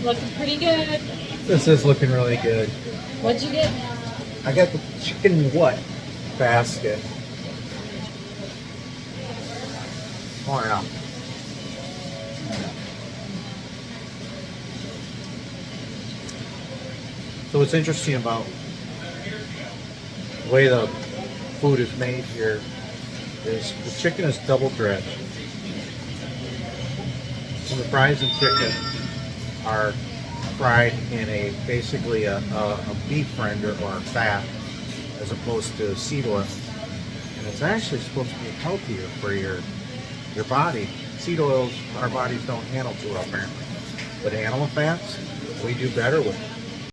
Looking pretty good. This is looking really good. What'd you get? I got the Chicken Whaaat basket. Oh yeah. So what's interesting about the way the food is made here is the chicken is double dredged. So the fries and chicken are fried in a basically a beef render or a fat as opposed to seed oil. And it's actually supposed to be healthier for your body. Seed oils our bodies don't handle too well apparently. But animal fats we do better with.